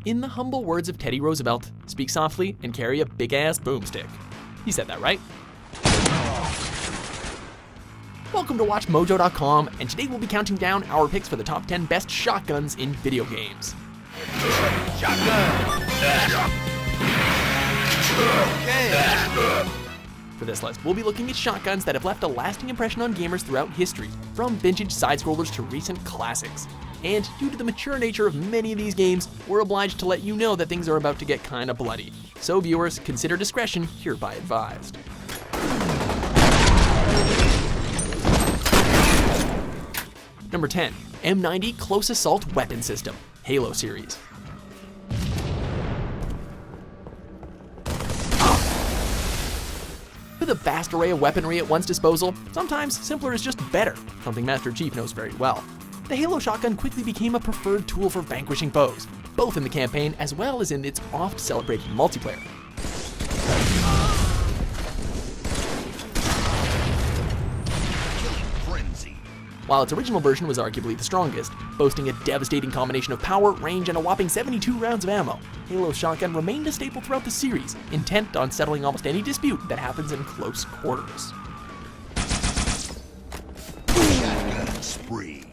In the humble words of Teddy Roosevelt, speak softly and carry a big-ass boomstick. He said that, right? Welcome to WatchMojo.com, and today we'll be counting down our picks for the top 10 best shotguns in video games. Shotgun! Okay. For this list, we'll be looking at shotguns that have left a lasting impression on gamers throughout history, from vintage side-scrollers to recent classics. And due to the mature nature of many of these games, we're obliged to let you know that things are about to get kinda bloody. So viewers, consider discretion hereby advised. Number 10, M90 Close Assault Weapon System, Halo series. With a vast array of weaponry at one's disposal, sometimes simpler is just better, something Master Chief knows very well. The Halo shotgun quickly became a preferred tool for vanquishing foes, both in the campaign as well as in its oft-celebrated multiplayer. While its original version was arguably the strongest, boasting a devastating combination of power, range, and a whopping 72 rounds of ammo, Halo's shotgun remained a staple throughout the series, intent on settling almost any dispute that happens in close quarters. Shotgun spree.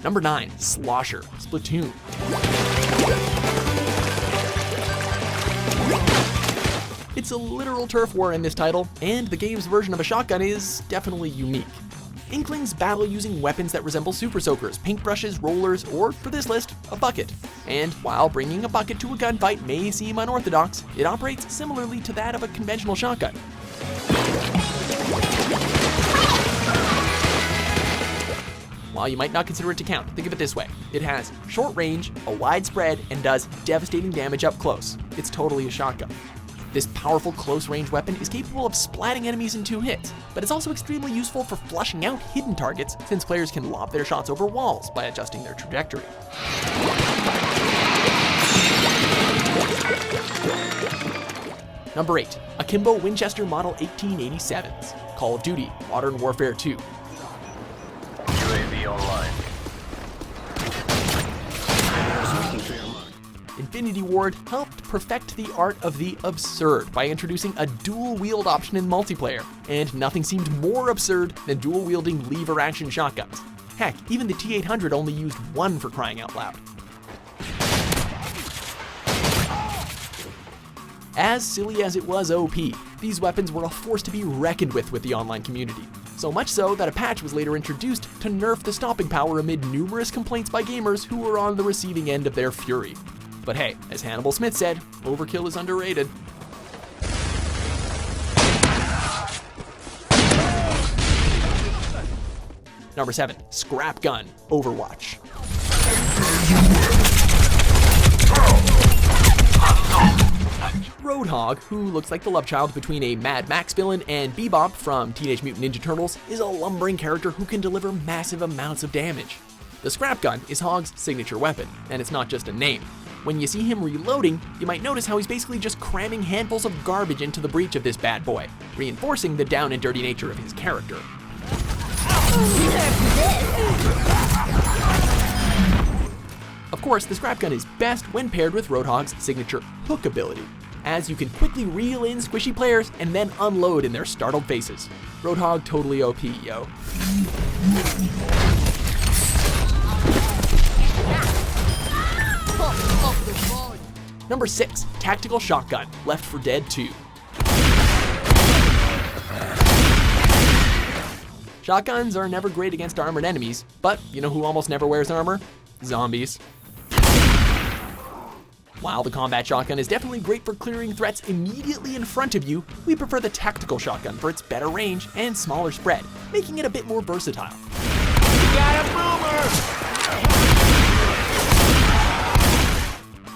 Number 9, Slosher, Splatoon. It's a literal turf war in this title, and the game's version of a shotgun is definitely unique. Inklings battle using weapons that resemble super soakers, paintbrushes, rollers, or, for this list, a bucket. And while bringing a bucket to a gunfight may seem unorthodox, it operates similarly to that of a conventional shotgun. While you might not consider it to count, think of it this way. It has short range, a wide spread, and does devastating damage up close. It's totally a shotgun. This powerful close-range weapon is capable of splatting enemies in 2 hits, but it's also extremely useful for flushing out hidden targets since players can lob their shots over walls by adjusting their trajectory. Number 8, Akimbo Winchester Model 1887s, Call of Duty, Modern Warfare 2. UAV online. Infinity Ward helped perfect the art of the absurd by introducing a dual-wield option in multiplayer, and nothing seemed more absurd than dual-wielding lever-action shotguns. Heck, even the T-800 only used one for crying out loud. As silly as it was OP, these weapons were a force to be reckoned with the online community. So much so that a patch was later introduced to nerf the stopping power amid numerous complaints by gamers who were on the receiving end of their fury. But hey, as Hannibal Smith said, overkill is underrated. Number 7, Scrap Gun, Overwatch. Roadhog, who looks like the love child between a Mad Max villain and Bebop from Teenage Mutant Ninja Turtles, is a lumbering character who can deliver massive amounts of damage. The Scrap Gun is Hog's signature weapon, and it's not just a name. When you see him reloading, you might notice how he's basically just cramming handfuls of garbage into the breech of this bad boy, reinforcing the down and dirty nature of his character. Of course, the Scrap Gun is best when paired with Roadhog's signature hook ability, as you can quickly reel in squishy players and then unload in their startled faces. Roadhog totally OP, yo. Number 6, Tactical Shotgun, Left 4 Dead 2. Shotguns are never great against armored enemies, but you know who almost never wears armor? Zombies. While the combat shotgun is definitely great for clearing threats immediately in front of you, we prefer the tactical shotgun for its better range and smaller spread, making it a bit more versatile. We got a boomer!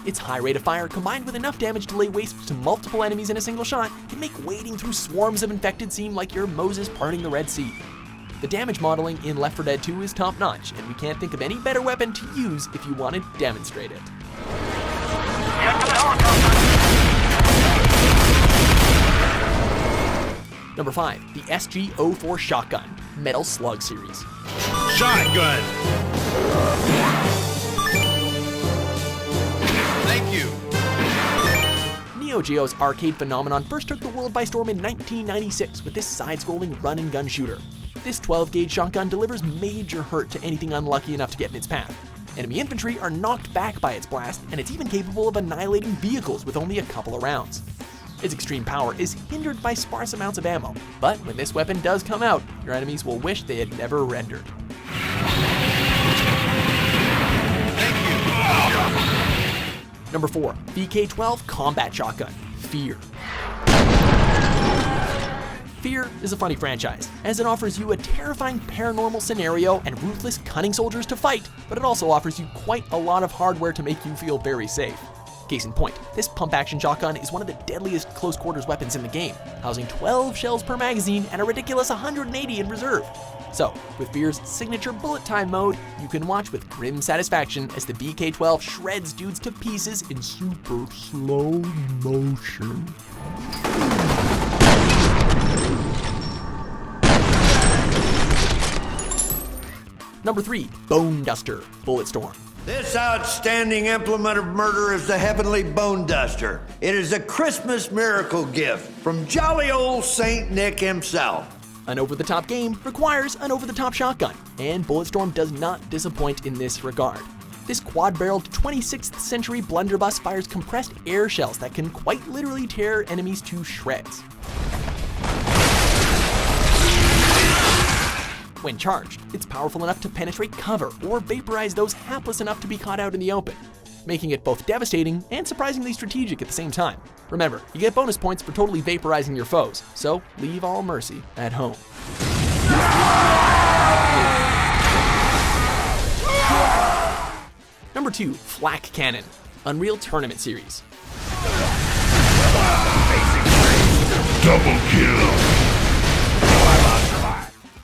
Its high rate of fire, combined with enough damage to lay waste to multiple enemies in a single shot, can make wading through swarms of infected seem like you're Moses parting the Red Sea. The damage modeling in Left 4 Dead 2 is top-notch, and we can't think of any better weapon to use if you want to demonstrate it. Number 5, the SG-04 Shotgun, Metal Slug series. Shotgun! you. Neo Geo's arcade phenomenon first took the world by storm in 1996 with this side-scrolling run-and-gun shooter. This 12-gauge shotgun delivers major hurt to anything unlucky enough to get in its path. Enemy infantry are knocked back by its blast, and it's even capable of annihilating vehicles with only a couple of rounds. Its extreme power is hindered by sparse amounts of ammo, but when this weapon does come out, your enemies will wish they had never rendered. Number 4, VK-12 Combat Shotgun, Fear. Fear is a funny franchise, as it offers you a terrifying paranormal scenario and ruthless, cunning soldiers to fight, but it also offers you quite a lot of hardware to make you feel very safe. Case in point, this pump-action shotgun is one of the deadliest close-quarters weapons in the game, housing 12 shells per magazine and a ridiculous 180 in reserve. So, with Fear's signature bullet time mode, you can watch with grim satisfaction as the VK-12 shreds dudes to pieces in super slow motion. Number 3, Bone Duster, Bulletstorm. This outstanding implement of murder is the Heavenly Bone Duster. It is a Christmas miracle gift from jolly old Saint Nick himself. An over-the-top game requires an over-the-top shotgun, and Bulletstorm does not disappoint in this regard. This quad-barreled 26th century blunderbuss fires compressed air shells that can quite literally tear enemies to shreds. When charged, it's powerful enough to penetrate cover or vaporize those hapless enough to be caught out in the open, making it both devastating and surprisingly strategic at the same time. Remember, you get bonus points for totally vaporizing your foes, so leave all mercy at home. Number 2, Flak Cannon, Unreal Tournament Series. Double kill.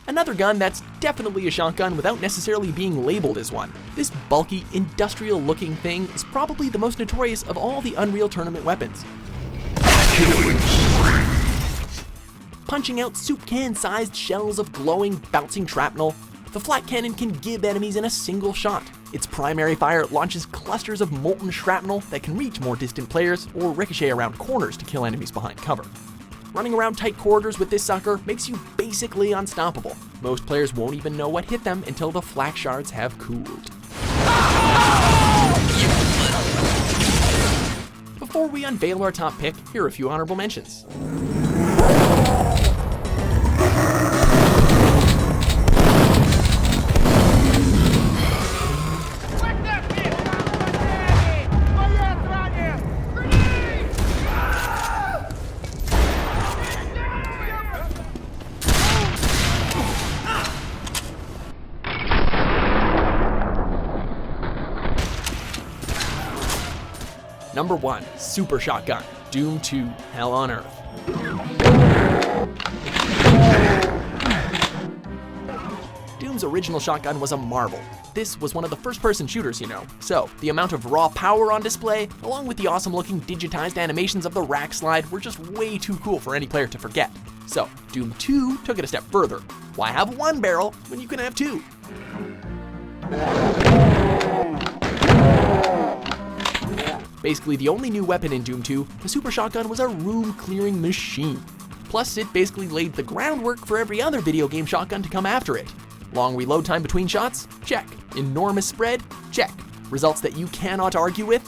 Another gun that's definitely a shotgun without necessarily being labeled as one. This bulky, industrial-looking thing is probably the most notorious of all the Unreal Tournament weapons. Punching out soup can-sized shells of glowing, bouncing shrapnel, the Flak Cannon can give enemies in a single shot. Its primary fire launches clusters of molten shrapnel that can reach more distant players or ricochet around corners to kill enemies behind cover. Running around tight corridors with this sucker makes you basically unstoppable. Most players won't even know what hit them until the flak shards have cooled. Before we unveil our top pick, here are a few honorable mentions. Number 1, Super Shotgun, Doom 2, Hell on Earth. Doom's original shotgun was a marvel. This was one of the first-person shooters, you know, so the amount of raw power on display, along with the awesome-looking digitized animations of the rack slide, were just way too cool for any player to forget. So, Doom 2 took it a step further. Why have one barrel when you can have two? Basically the only new weapon in Doom 2, the Super Shotgun was a room-clearing machine. Plus, it basically laid the groundwork for every other video game shotgun to come after it. Long reload time between shots? Check. Enormous spread? Check. Results that you cannot argue with?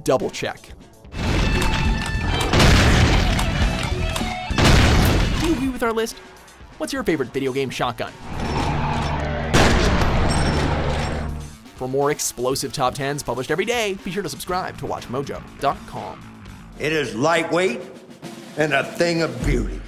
Double check. Do you agree with our list? What's your favorite video game shotgun? For more explosive top 10s published every day, be sure to subscribe to WatchMojo.com. It is lightweight and a thing of beauty.